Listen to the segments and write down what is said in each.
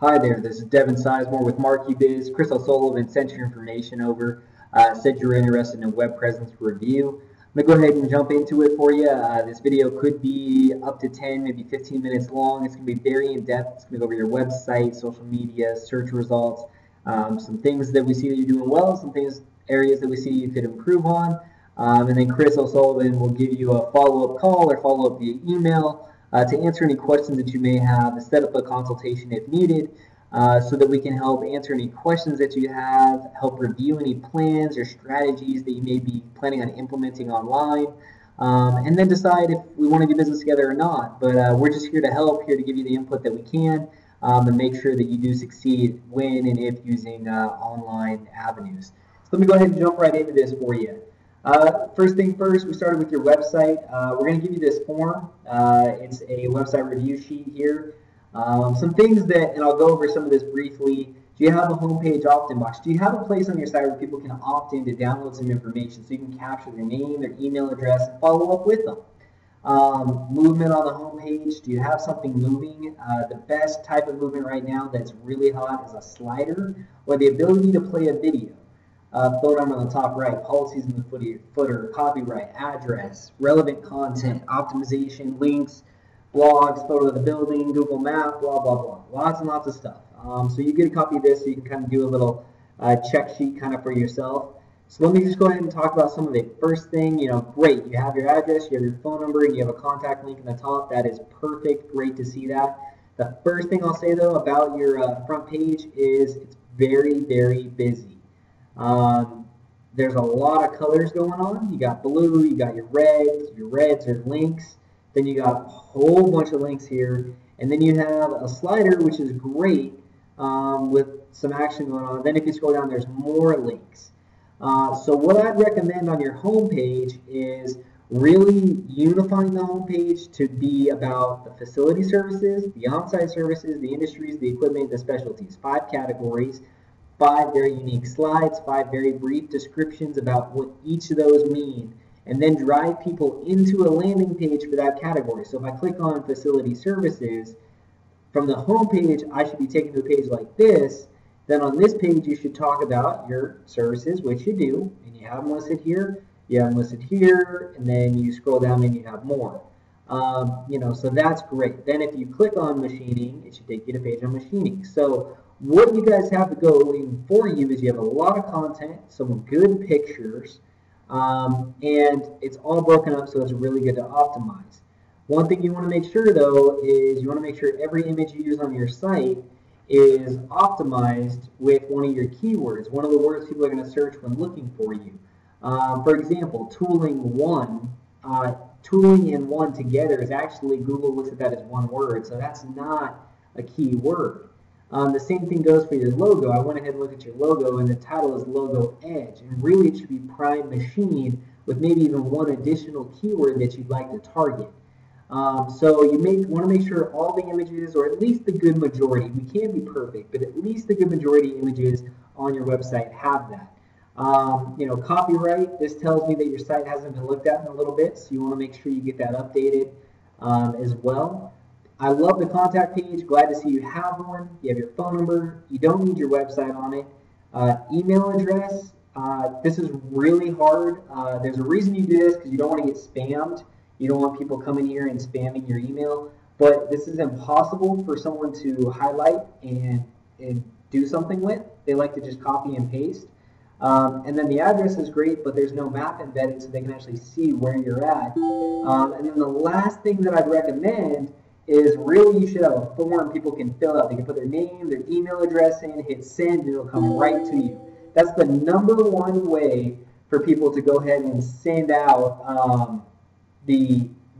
Hi there, this is Devin Sizemore with MarkUBiz. Chris O'Sullivan sent your information over, said you were interested in a web presence review. I'm going to go ahead and jump into it for you. This video could be up to 10, maybe 15 minutes long. It's going to be very in-depth. It's going to go over your website, social media, search results, some things that we see that you're doing well, some areas that we see you could improve on. And then Chris O'Sullivan will give you a follow-up call or follow-up via email to answer any questions that you may have, to set up a consultation if needed, so that we can help answer any questions that you have, help review any plans or strategies that you may be planning on implementing online, and then decide if we want to do business together or not. But we're just here to help, here to give you the input that we can, and make sure that you do succeed when and if using online avenues. So let me go ahead and jump right into this for you. First thing first, we started with your website. We're going to give you this form. It's a website review sheet here. Some things that, and I'll go over some of this briefly. Do you have a homepage opt-in box? Do you have a place on your site where people can opt in to download some information so you can capture their name, their email address, and follow up with them? Movement on the homepage. Do you have something oomoving? The best type of movement right now that's really hot is a slider or the ability to play a video. Phone number on the top right, policies in the footer, copyright, address, relevant content, optimization, links, blogs, photo of the building, Google Map, blah, blah, blah. Lots and lots of stuff. So you get a copy of this so you can kind of do a little check sheet kind of for yourself. So let me just go ahead and talk about some of it. First thing, great. You have your address, you have your phone number, and you have a contact link in the top. That is perfect. Great to see that. The first thing I'll say, though, about your front page is it's very, very busy. There's a lot of colors going on. You got blue, you got your reds are links, then you got a whole bunch of links here, and then you have a slider, which is great, with some action going on. Then if you scroll down, there's more links. So what I'd recommend on your homepage is really unifying the homepage to be about the facility services, the on-site services, the industries, the equipment, the specialties. 5 categories. 5 very unique slides, 5 very brief descriptions about what each of those mean, and then drive people into a landing page for that category. So if I click on facility services, from the home page, I should be taken to a page like this. Then on this page, you should talk about your services, which you do, and you have them listed here, you have them listed here, and then you scroll down and you have more. So that's great. Then if you click on machining, it should take you to a page on machining. So what you guys have going for you is you have a lot of content, some good pictures, and it's all broken up so it's really good to optimize. One thing you want to make sure, though, is you want to make sure every image you use on your site is optimized with one of your keywords, one of the words people are going to search when looking for you. For example, tooling and one together is actually, Google looks at that as one word, so that's not a key word. The same thing goes for your logo. I went ahead and looked at your logo, and the title is Logo Edge. And really, it should be Prime Machine with maybe even one additional keyword that you'd like to target. So you want to make sure all the images, or at least the good majority, we can't be perfect, but at least the good majority images on your website have that. Copyright, this tells me that your site hasn't been looked at in a little bit, so you want to make sure you get that updated as well. I love the contact page. Glad to see you have one. You have your phone number. You don't need your website on it. Email address. This is really hard. There's a reason you do this, because you don't want to get spammed. You don't want people coming here and spamming your email. But this is impossible for someone to highlight and do something with. They like to just copy and paste. And then the address is great, but there's no map embedded, so they can actually see where you're at. And then the last thing that I'd recommend is really you should have a form people can fill out. They can put their name, their email address in, hit send, and it'll come right to you. That's the #1 way for people to go ahead and send out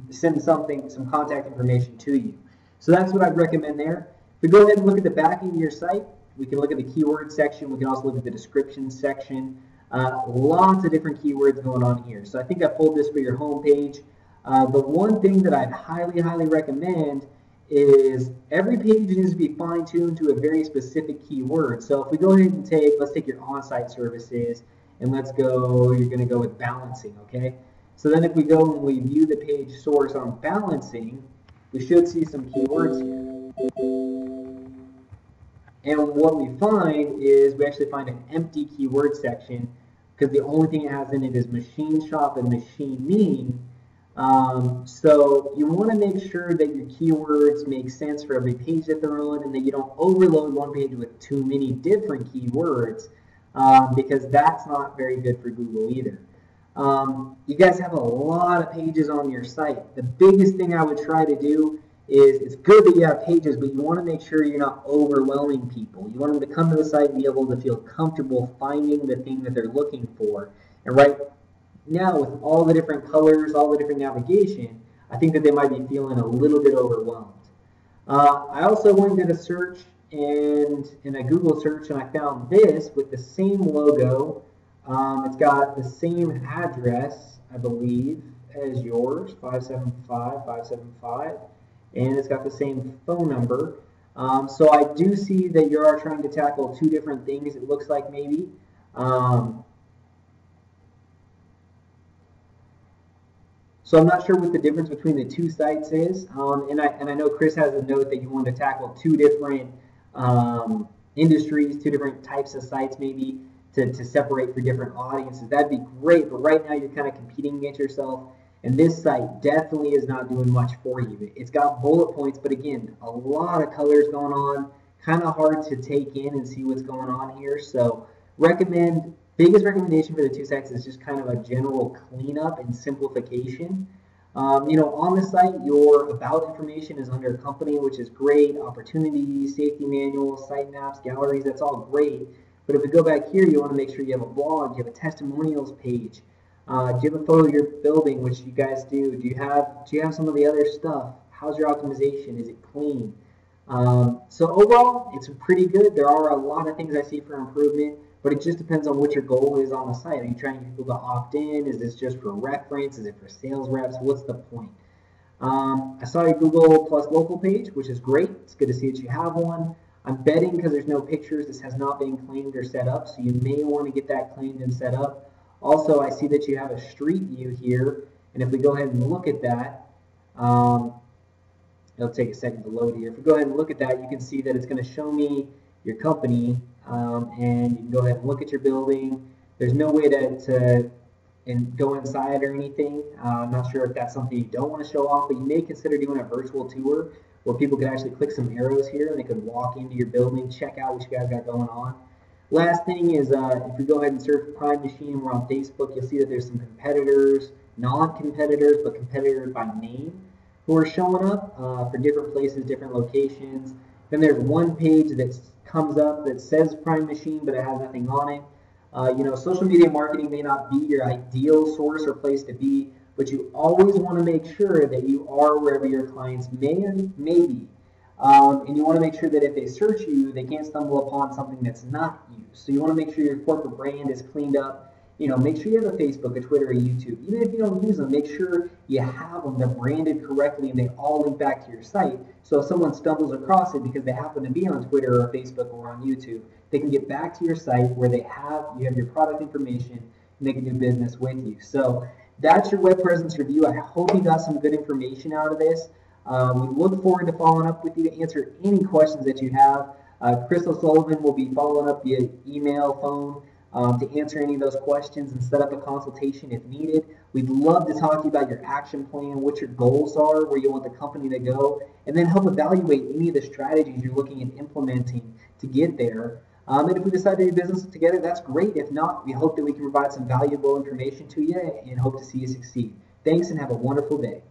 some contact information to you. So that's what I'd recommend there. If we go ahead and look at the back end of your site, we can look at the keyword section. We can also look at the description section. Lots of different keywords going on here. So I think I pulled this for your home page. The one thing that I'd highly, highly recommend is every page needs to be fine-tuned to a very specific keyword. So if we go ahead and let's take your on-site services, and you're going to go with balancing, okay? So then if we go and we view the page source on balancing, we should see some keywords here. And what we find is we actually find an empty keyword section because the only thing it has in it is machine shop and machining. So you want to make sure that your keywords make sense for every page that they're on, and that you don't overload one page with too many different keywords, because that's not very good for Google either. You guys have a lot of pages on your site. The biggest thing I would try to do is, it's good that you have pages, but you want to make sure you're not overwhelming people. You want them to come to the site and be able to feel comfortable finding the thing that they're looking for. And right now, with all the different colors, all the different navigation, I think that they might be feeling a little bit overwhelmed. I also went and did a search and in a Google search, and I found this with the same logo. It's got the same address, I believe, as yours, 575-575, and it's got the same phone number. So I do see that you are trying to tackle two different things, it looks like maybe. So I'm not sure what the difference between the two sites is, and I know Chris has a note that you want to tackle two different industries, two different types of sites maybe to separate for different audiences. That'd be great, but right now you're kind of competing against yourself, and this site definitely is not doing much for you. It's got bullet points, but again, a lot of colors going on, kind of hard to take in and see what's going on here. So biggest recommendation for the two sites is just kind of a general cleanup and simplification. On the site, your about information is under company, which is great. Opportunities, safety manuals, site maps, galleries, that's all great. But if we go back here, you want to make sure you have a blog, you have a testimonials page. Do you have a photo of your building, which you guys do? Do you have some of the other stuff? How's your optimization? Is it clean? So overall, it's pretty good. There are a lot of things I see for improvement, but it just depends on what your goal is on the site. Are you trying to get people to opt in? Is this just for reference? Is it for sales reps? What's the point? I saw your Google Plus local page, which is great. It's good to see that you have one. I'm betting because there's no pictures, this has not been claimed or set up, so you may want to get that claimed and set up. Also, I see that you have a street view here, and if we go ahead and look at that, it'll take a second to load here. If we go ahead and look at that, you can see that it's going to show me your company, and you can go ahead and look at your building. There's no way to go inside or anything. I'm not sure if that's something you don't want to show off, but you may consider doing a virtual tour where people could actually click some arrows here and they could walk into your building, check out what you guys got going on. Last thing is, if we go ahead and search Prime Machine, we're on Facebook, you'll see that there's some competitors, non-competitors, but competitors by name, who are showing up for different places, different locations. Then there's one page that comes up that says Prime Machine, but it has nothing on it. Social media marketing may not be your ideal source or place to be, but you always want to make sure that you are wherever your clients may be. And you want to make sure that if they search you, they can't stumble upon something that's not you. So you want to make sure your corporate brand is cleaned up. Make sure you have a Facebook, a Twitter, a YouTube. Even if you don't use them, make sure you have them. They're branded correctly and they all link back to your site. So if someone stumbles across it because they happen to be on Twitter or Facebook or on YouTube, they can get back to your site where you have your product information and they can do business with you. So that's your web presence review. I hope you got some good information out of this. We look forward to following up with you to answer any questions that you have. Chris O'Sullivan will be following up via email, phone, to answer any of those questions and set up a consultation if needed. We'd love to talk to you about your action plan, what your goals are, where you want the company to go, and then help evaluate any of the strategies you're looking at implementing to get there. And if we decide to do business together, that's great. If not, we hope that we can provide some valuable information to you and hope to see you succeed. Thanks and have a wonderful day.